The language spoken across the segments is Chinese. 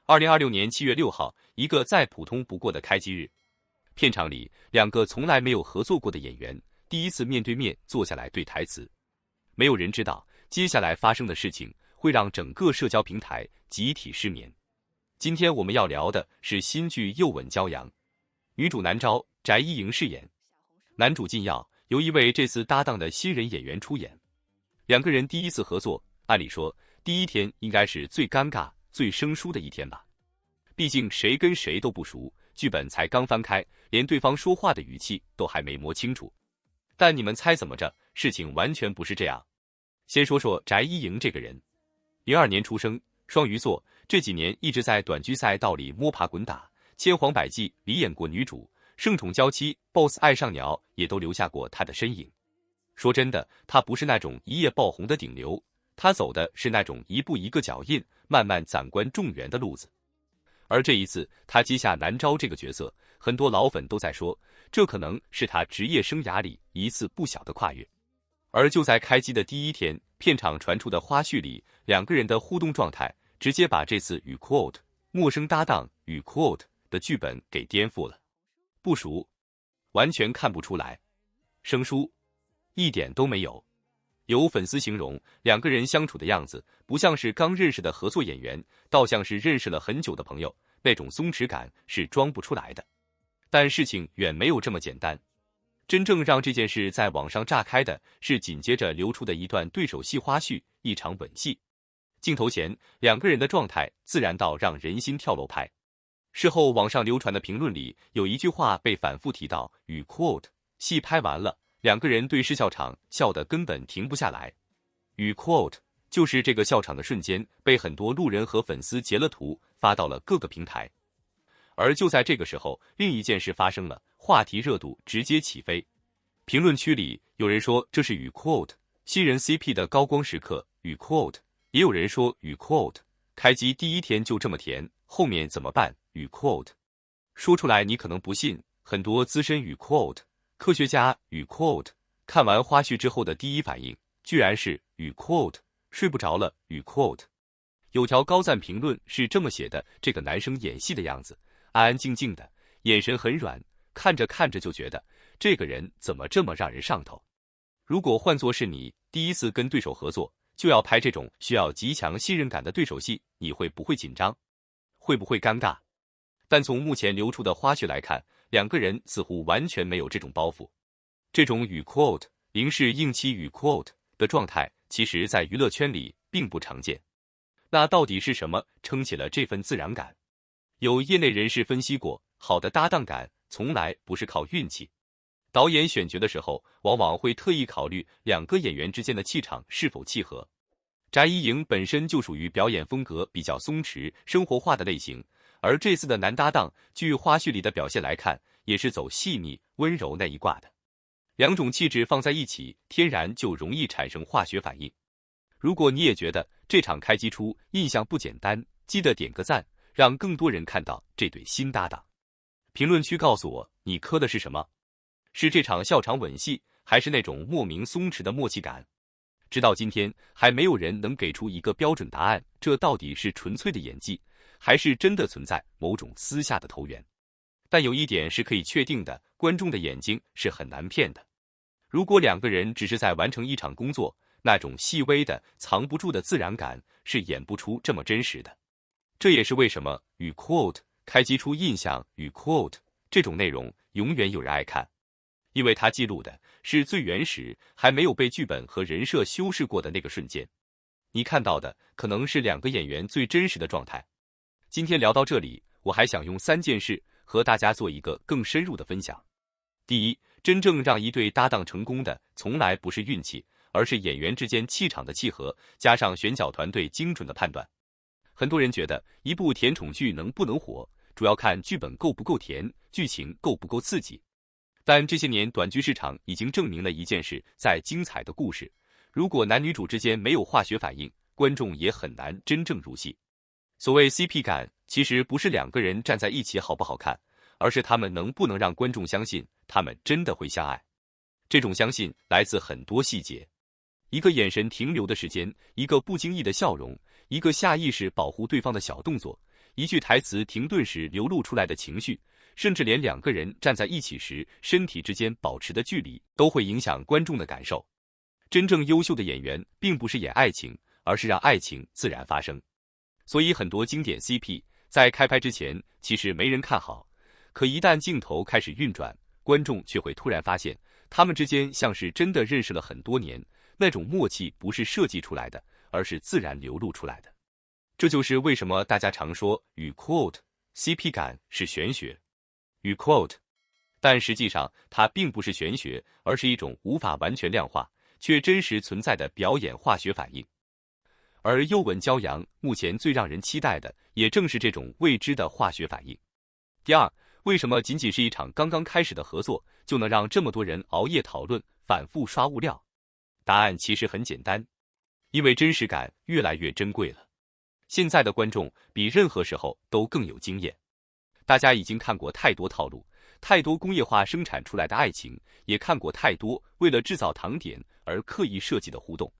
2026年7月6号，一个再普通不过的开机日，片场里两个从来没有合作过的演员第一次面对面坐下来对台词。没有人知道接下来发生的事情会让整个社交平台集体失眠。今天我们要聊的是新剧《又吻骄阳》，女主南昭，翟依莹饰演，男主靳耀由一位这次搭档的新人演员出演。两个人第一次合作，按理说第一天应该是最尴尬最生疏的一天吧，毕竟谁跟谁都不熟，剧本才刚翻开，连对方说话的语气都还没摸清楚。但你们猜怎么着，事情完全不是这样。先说说翟依莹这个人，02年出生，双鱼座，这几年一直在短剧赛道里摸爬滚打，千谎百计里演过女主，盛宠娇妻 BOSS 爱上鸟也都留下过她的身影。说真的，她不是那种一夜爆红的顶流，她走的是那种一步一个脚印，慢慢攒观众缘的路子。而这一次她接下南昭这个角色，很多老粉都在说，这可能是她职业生涯里一次不小的跨越。而就在开机的第一天，片场传出的花絮里，两个人的互动状态直接把这次与 quote 陌生搭档与 quote 的剧本给颠覆了。不熟，完全看不出来；生疏，一点都没有。有粉丝形容两个人相处的样子不像是刚认识的合作演员，倒像是认识了很久的朋友，那种松弛感是装不出来的。但事情远没有这么简单，真正让这件事在网上炸开的是紧接着流出的一段对手戏花絮，一场吻戏。镜头前两个人的状态自然到让人心跳楼拍。事后网上流传的评论里有一句话被反复提到，与 quote 戏拍完了，两个人对视笑场，笑得根本停不下来。与 quote 就是这个笑场的瞬间，被很多路人和粉丝截了图发到了各个平台。而就在这个时候，另一件事发生了，话题热度直接起飞。评论区里有人说这是与 quote 新人 CP 的高光时刻，与 quote 也有人说与 quote 开机第一天就这么甜，后面怎么办？与 quote 说出来你可能不信，很多资深与 quote 科学家与 quote 看完花絮之后的第一反应居然是与 quote 睡不着了与 quote。 有条高赞评论是这么写的，这个男生演戏的样子安安静静的，眼神很软，看着看着就觉得这个人怎么这么让人上头。如果换作是你第一次跟对手合作，就要拍这种需要极强信任感的对手戏，你会不会紧张？会不会尴尬？但从目前流出的花絮来看，两个人似乎完全没有这种包袱。这种与 quote 零式硬妻与 quote 的状态，其实在娱乐圈里并不常见。那到底是什么撑起了这份自然感？有业内人士分析过，好的搭档感从来不是靠运气。导演选角的时候，往往会特意考虑两个演员之间的气场是否契合。翟依莹本身就属于表演风格比较松弛、生活化的类型，而这次的男搭档，据花絮里的表现来看，也是走细腻、温柔那一挂的。两种气质放在一起，天然就容易产生化学反应。如果你也觉得这场开机出印象不简单，记得点个赞，让更多人看到这对新搭档。评论区告诉我，你磕的是什么？是这场笑场吻戏，还是那种莫名松弛的默契感？直到今天，还没有人能给出一个标准答案，这到底是纯粹的演技，还是真的存在某种私下的投缘？但有一点是可以确定的，观众的眼睛是很难骗的。如果两个人只是在完成一场工作，那种细微的、藏不住的自然感是演不出这么真实的。这也是为什么与 quote 开机出印象与 quote 这种内容永远有人爱看，因为它记录的是最原始、还没有被剧本和人设修饰过的那个瞬间。你看到的可能是两个演员最真实的状态。今天聊到这里，我还想用3件事和大家做一个更深入的分享。第一，真正让一对搭档成功的从来不是运气，而是演员之间气场的契合，加上选角团队精准的判断。很多人觉得一部甜宠剧能不能火，主要看剧本够不够甜，剧情够不够刺激。但这些年短剧市场已经证明了一件事，在精彩的故事，如果男女主之间没有化学反应，观众也很难真正入戏。所谓 CP 感，其实不是两个人站在一起好不好看，而是他们能不能让观众相信他们真的会相爱。这种相信来自很多细节，一个眼神停留的时间，一个不经意的笑容，一个下意识保护对方的小动作，一句台词停顿时流露出来的情绪，甚至连两个人站在一起时身体之间保持的距离，都会影响观众的感受。真正优秀的演员并不是演爱情，而是让爱情自然发生。所以很多经典 CP 在开拍之前其实没人看好，可一旦镜头开始运转，观众却会突然发现，他们之间像是真的认识了很多年，那种默契不是设计出来的，而是自然流露出来的。这就是为什么大家常说与 quote CP 感是玄学，与 quote， 但实际上它并不是玄学，而是一种无法完全量化却真实存在的表演化学反应。而又吻骄阳目前最让人期待的，也正是这种未知的化学反应。第二，为什么仅仅是一场刚刚开始的合作，就能让这么多人熬夜讨论、反复刷物料？答案其实很简单，因为真实感越来越珍贵了。现在的观众比任何时候都更有经验，大家已经看过太多套路，太多工业化生产出来的爱情，也看过太多为了制造糖点而刻意设计的互动。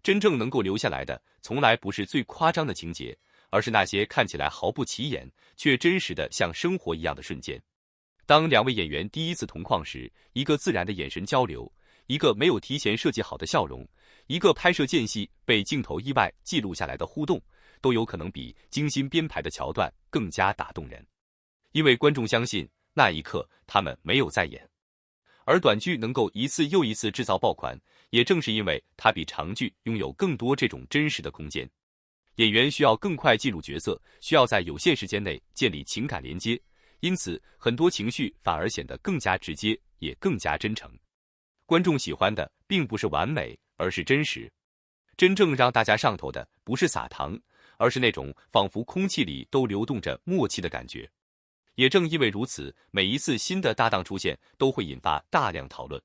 真正能够留下来的，从来不是最夸张的情节，而是那些看起来毫不起眼，却真实的像生活一样的瞬间。当两位演员第一次同框时，一个自然的眼神交流，一个没有提前设计好的笑容，一个拍摄间隙被镜头意外记录下来的互动，都有可能比精心编排的桥段更加打动人。因为观众相信，那一刻他们没有在演。而短剧能够一次又一次制造爆款，也正是因为它比长剧拥有更多这种真实的空间。演员需要更快进入角色，需要在有限时间内建立情感连接，因此很多情绪反而显得更加直接，也更加真诚。观众喜欢的并不是完美，而是真实。真正让大家上头的不是撒糖，而是那种仿佛空气里都流动着默契的感觉。也正因为如此，每一次新的搭档出现都会引发大量讨论。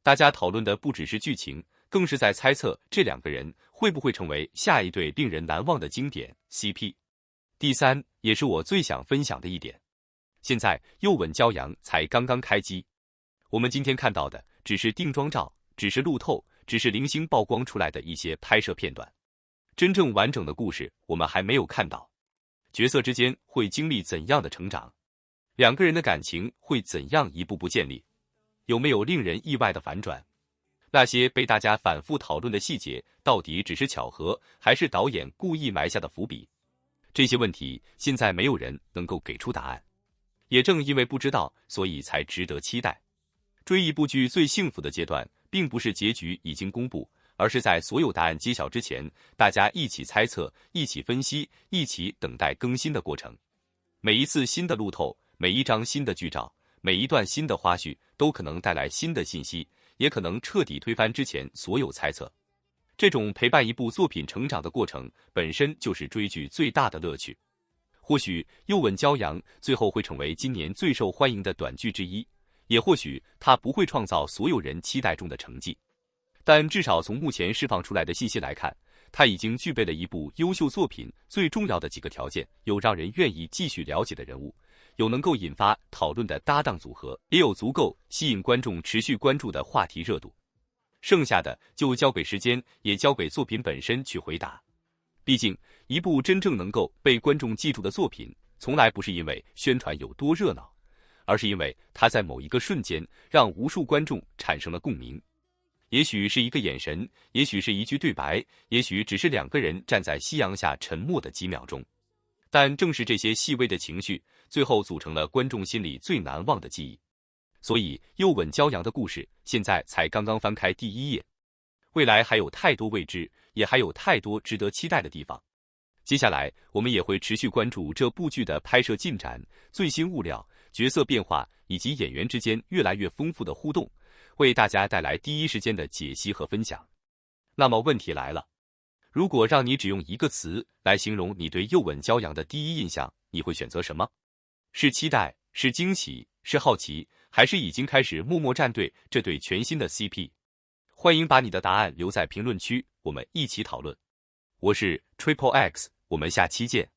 大家讨论的不只是剧情，更是在猜测这两个人会不会成为下一对令人难忘的经典 CP。第三，也是我最想分享的一点，现在又吻骄阳才刚刚开机，我们今天看到的只是定妆照，只是路透，只是零星曝光出来的一些拍摄片段，真正完整的故事我们还没有看到。角色之间会经历怎样的成长？两个人的感情会怎样一步步建立？有没有令人意外的反转？那些被大家反复讨论的细节，到底只是巧合，还是导演故意埋下的伏笔？这些问题现在没有人能够给出答案。也正因为不知道，所以才值得期待。追一部剧最幸福的阶段，并不是结局已经公布，而是在所有答案揭晓之前，大家一起猜测，一起分析，一起等待更新的过程。每一次新的路透，每一张新的剧照，每一段新的花絮，都可能带来新的信息，也可能彻底推翻之前所有猜测。这种陪伴一部作品成长的过程，本身就是追剧最大的乐趣。或许又吻骄阳最后会成为今年最受欢迎的短剧之一，也或许它不会创造所有人期待中的成绩，但至少从目前释放出来的信息来看，它已经具备了一部优秀作品最重要的几个条件：有让人愿意继续了解的人物，有能够引发讨论的搭档组合，也有足够吸引观众持续关注的话题热度。剩下的就交给时间，也交给作品本身去回答。毕竟，一部真正能够被观众记住的作品，从来不是因为宣传有多热闹，而是因为它在某一个瞬间让无数观众产生了共鸣。也许是一个眼神，也许是一句对白，也许只是两个人站在夕阳下沉默的几秒钟。但正是这些细微的情绪，最后组成了观众心里最难忘的记忆。所以，又吻骄阳的故事现在才刚刚翻开第一页，未来还有太多未知，也还有太多值得期待的地方。接下来，我们也会持续关注这部剧的拍摄进展、最新物料、角色变化以及演员之间越来越丰富的互动，为大家带来第一时间的解析和分享。那么问题来了，如果让你只用一个词来形容你对又吻骄阳的第一印象，你会选择什么？是期待，是惊喜，是好奇，还是已经开始默默站队这对全新的 CP？ 欢迎把你的答案留在评论区，我们一起讨论。我是 Triple X， 我们下期见。